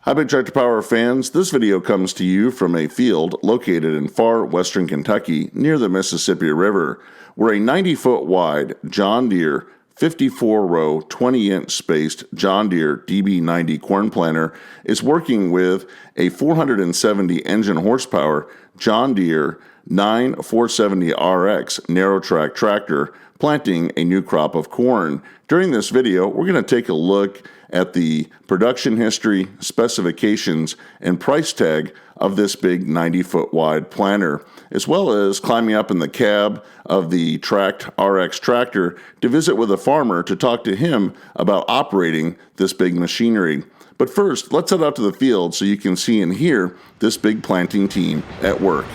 Hi Big Tractor Power fans, this video comes to you from a field located in far western Kentucky near the Mississippi River, where a 90-foot wide John Deere 54-row, 20-inch spaced John Deere DB90 corn planter is working with a 470 engine horsepower John Deere 9470RX narrow track tractor planting a new crop of corn. During this video, we're going to take a look at the production history, specifications, and price tag of this big 90-foot wide planter, as well as climbing up in the cab of the tracked RX tractor to visit with a farmer to talk to him about operating this big machinery. But first, let's head out to the field so you can see and hear this big planting team at work.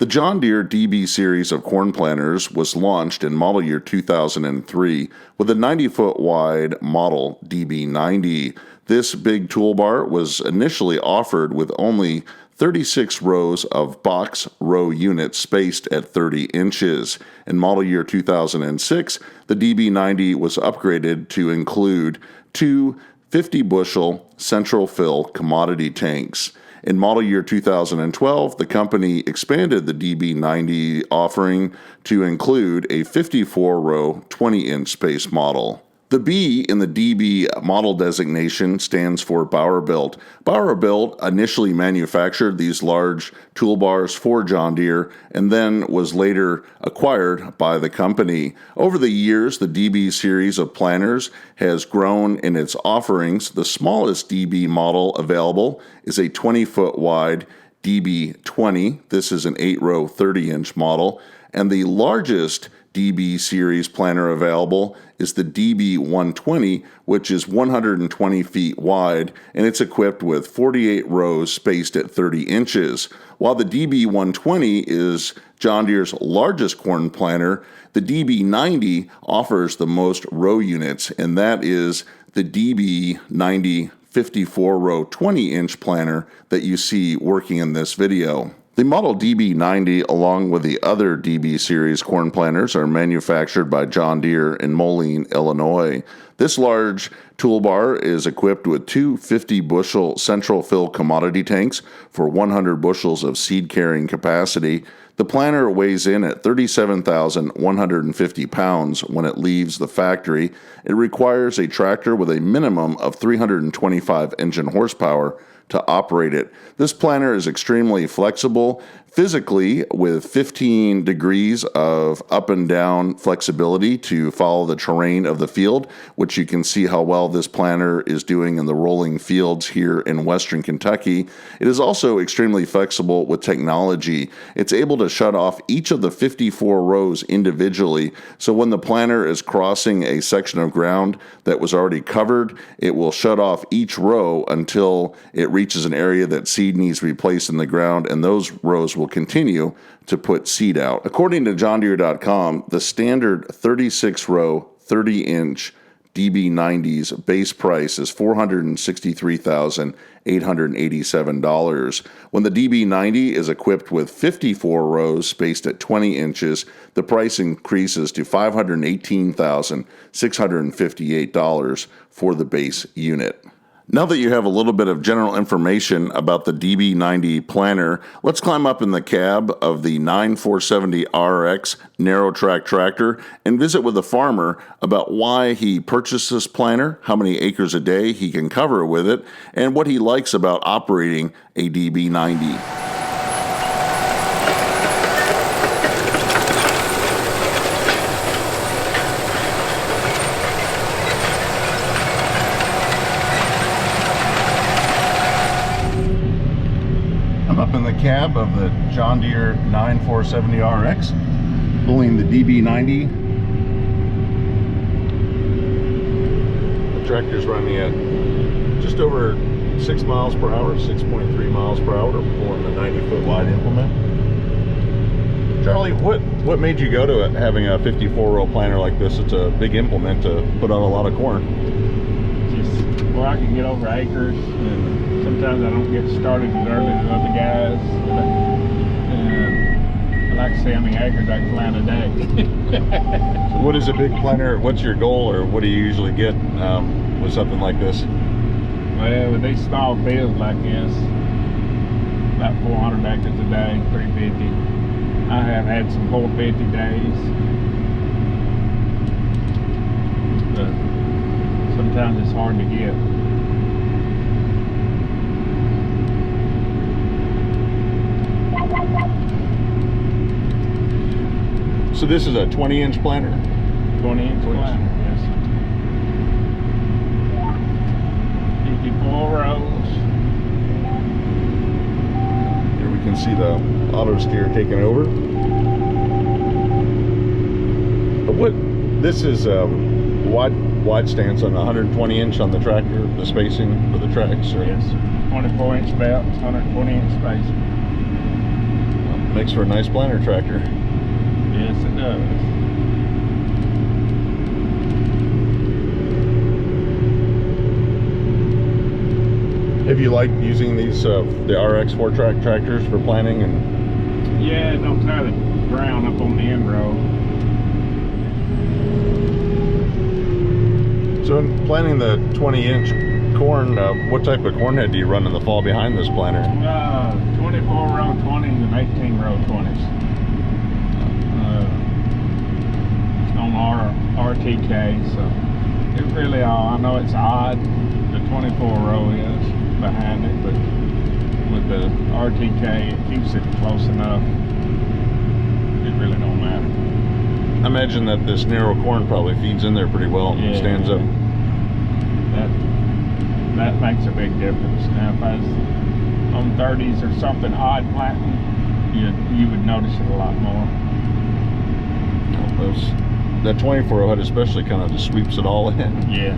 The John Deere DB series of corn planters was launched in model year 2003 with a 90-foot wide model DB90. This big toolbar was initially offered with only 36 rows of box row units spaced at 30 inches. In model year 2006, the DB90 was upgraded to include two 50-bushel central fill commodity tanks. In model year 2012, the company expanded the DB90 offering to include a 54-row, 20-inch space model. The B in the DB model designation stands for Bauer Built. Bauer Built initially manufactured these large toolbars for John Deere and then was later acquired by the company. Over the years, the DB series of planters has grown in its offerings. The smallest DB model available is a 20-foot wide DB20. This is an 8-row, 30-inch model. And the largest DB series planter available is the DB120, which is 120 feet wide, and it's equipped with 48 rows spaced at 30 inches. While the DB120 is John Deere's largest corn planter, the DB90 offers the most row units, and that is the DB90 54-row 20-inch planter that you see working in this video. The model DB90, along with the other DB series corn planters, are manufactured by John Deere in Moline, Illinois. This large toolbar is equipped with two 50-bushel central fill commodity tanks for 100 bushels of seed carrying capacity. The planter weighs in at 37,150 pounds when it leaves the factory. It requires a tractor with a minimum of 325 engine horsepower to operate it. This planter is extremely flexible physically, with 15 degrees of up and down flexibility to follow the terrain of the field, which you can see how well this planter is doing in the rolling fields here in western Kentucky. It is also extremely flexible with technology. It's able to shut off each of the 54 rows individually, so when the planter is crossing a section of ground that was already covered, it will shut off each row until it reaches an area that seed needs to be placed in the ground, and those rows will continue to put seed out. According to JohnDeere.com, the standard 36-row, 30-inch DB90's base price is $463,887. When the DB90 is equipped with 54 rows spaced at 20 inches, the price increases to $518,658 for the base unit. Now that you have a little bit of general information about the DB90 planter, let's climb up in the cab of the 9470RX narrow track tractor and visit with a farmer about why he purchased this planter, how many acres a day he can cover with it, and what he likes about operating a DB90. I'm up in the cab of the John Deere 9470RX, pulling the DB90. The tractor's running at just over 6 miles per hour, 6.3 miles per hour, pulling the 90-foot wide implement. Charlie, what made you go to having a 54-row planter like this? It's a big implement to put on a lot of corn. Just where I can get over acres, and sometimes I don't get started as early as other guys. And I like to say how many acres I can plant a day. So what is a big planter? What's your goal, or what do you usually get with something like this? Well, with these small fields like this, about 400 acres a day, 350. I have had some 450 days. But sometimes it's hard to get. So this is a 20-inch planter? 20-inch planter, yes. 54 rows. Here we can see the auto steer taking over. But this is wide stance on 120-inch on the tractor, the spacing for the tracks, or? Yes, 24-inch belts, 120-inch spacing. Makes for a nice planter tractor. Yes, it does. Have you liked using these the RX 4-track tractors for planting? And yeah, it don't tie the ground up on the end row. so in planting the 20-inch corn, what type of corn head do you run in the fall behind this planter? 24 row 20s and 18 row 20s. On RTK, so it really all, I know it's odd, the 24 row is behind it, but with the RTK it keeps it close enough. It really don't matter. I imagine that this narrow corn probably feeds in there pretty well and stands up. That makes a big difference. Now if I was on 30s or something odd planting, you would notice it a lot more. That 24 head especially kind of just sweeps it all in. Yeah.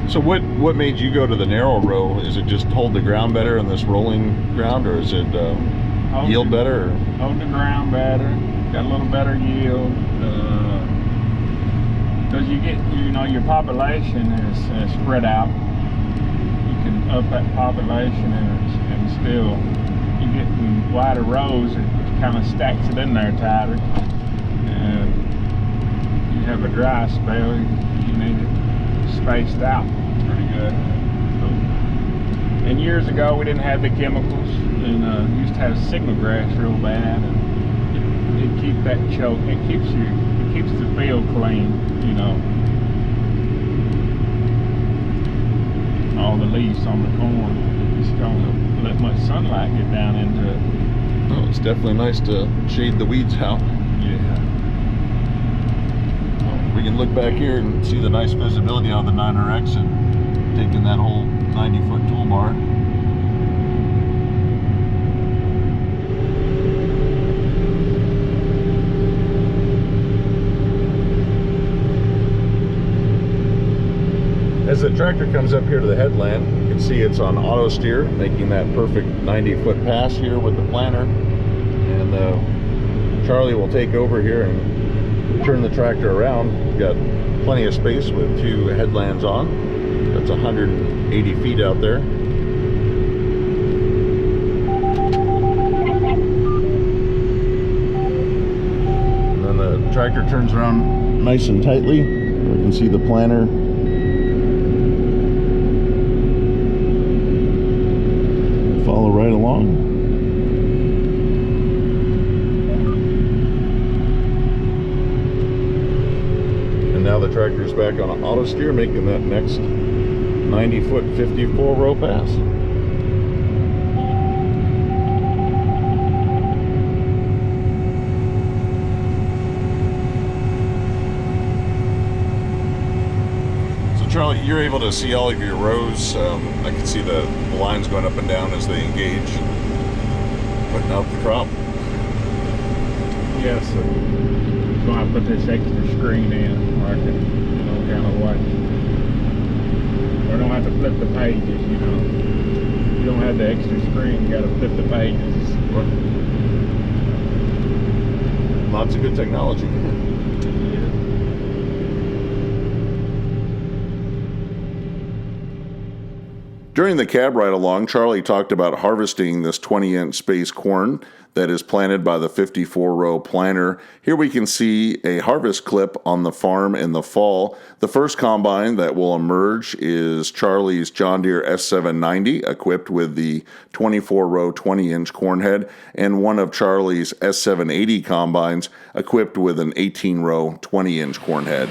So what made you go to the narrow row? Is it just hold the ground better in this rolling ground, or is it yield better? Hold the ground better, got a little better yield. Because you get, your population is spread out. You can up that population and still you get in wider rows. It kind of stacks it in there tighter, and you have a dry spell, you need it spaced out pretty good. And years ago we didn't have the chemicals, and used to have signal grass real bad, and it keeps that choke, it keeps the field clean, all the leaves on the corn, just don't let much sunlight get down into it. Oh, it's definitely nice to shade the weeds out. Yeah. We can look back here and see the nice visibility on the 9RX and taking that whole 90-foot toolbar. As the tractor comes up here to the headland, you can see it's on auto steer, making that perfect 90-foot pass here with the planter. And Charlie will take over here and turn the tractor around. We've got plenty of space with 2 headlands on. That's 180 feet out there. And then the tractor turns around nice and tightly. We can see the planter follow right along. And now the tractor is back on auto steer, making that next 90-foot 54-row pass. So Charlie, you're able to see all of your rows. I can see the lines going up and down as they engage, putting out the crop. Yes, so I put this extra screen in where I can, kind of watch. Or I don't have to flip the pages, You don't have the extra screen, you got to flip the pages. Lots of good technology. During the cab ride along, Charlie talked about harvesting this 20-inch space corn that is planted by the 54-row planter. Here we can see a harvest clip on the farm in the fall. The first combine that will emerge is Charlie's John Deere S790, equipped with the 24-row 20-inch corn head, and one of Charlie's S780 combines, equipped with an 18-row 20-inch corn head.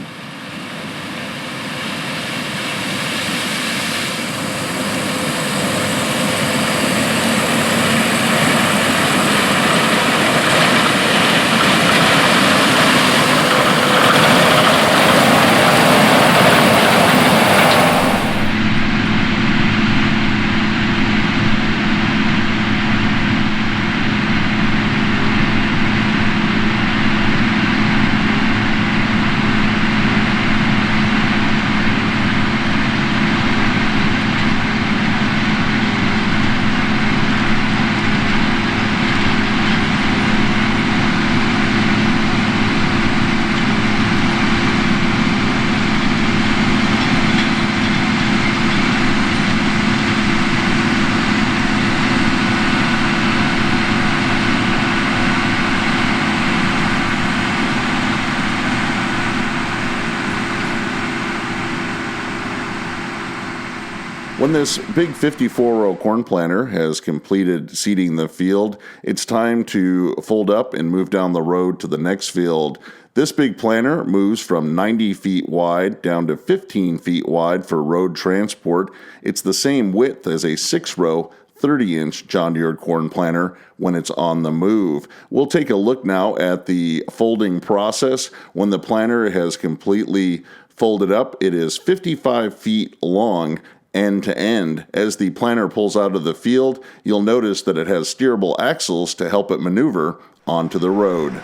When this big 54-row corn planter has completed seeding the field, it's time to fold up and move down the road to the next field. This big planter moves from 90 feet wide down to 15 feet wide for road transport. It's the same width as a 6-row 30-inch John Deere corn planter when it's on the move. We'll take a look now at the folding process. When the planter has completely folded up, it is 55 feet long end to end. As the planter pulls out of the field, you'll notice that it has steerable axles to help it maneuver onto the road.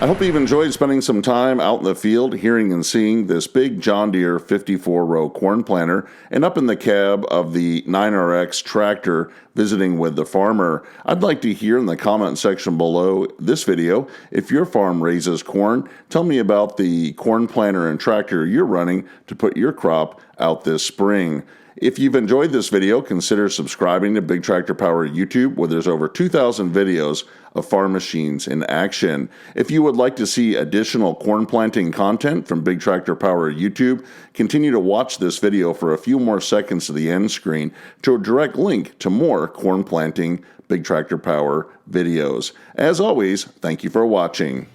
hope you've enjoyed spending some time out in the field hearing and seeing this big John Deere 54-row corn planter and up in the cab of the 9RX tractor visiting with the farmer. I'd like to hear in the comment section below this video if your farm raises corn. Tell me about the corn planter and tractor you're running to put your crop out this spring. If you've enjoyed this video, consider subscribing to Big Tractor Power YouTube, where there's over 2,000 videos of farm machines in action. If you would like to see additional corn planting content from Big Tractor Power YouTube, continue to watch this video for a few more seconds to the end screen to a direct link to more corn planting Big Tractor Power videos. As always, thank you for watching.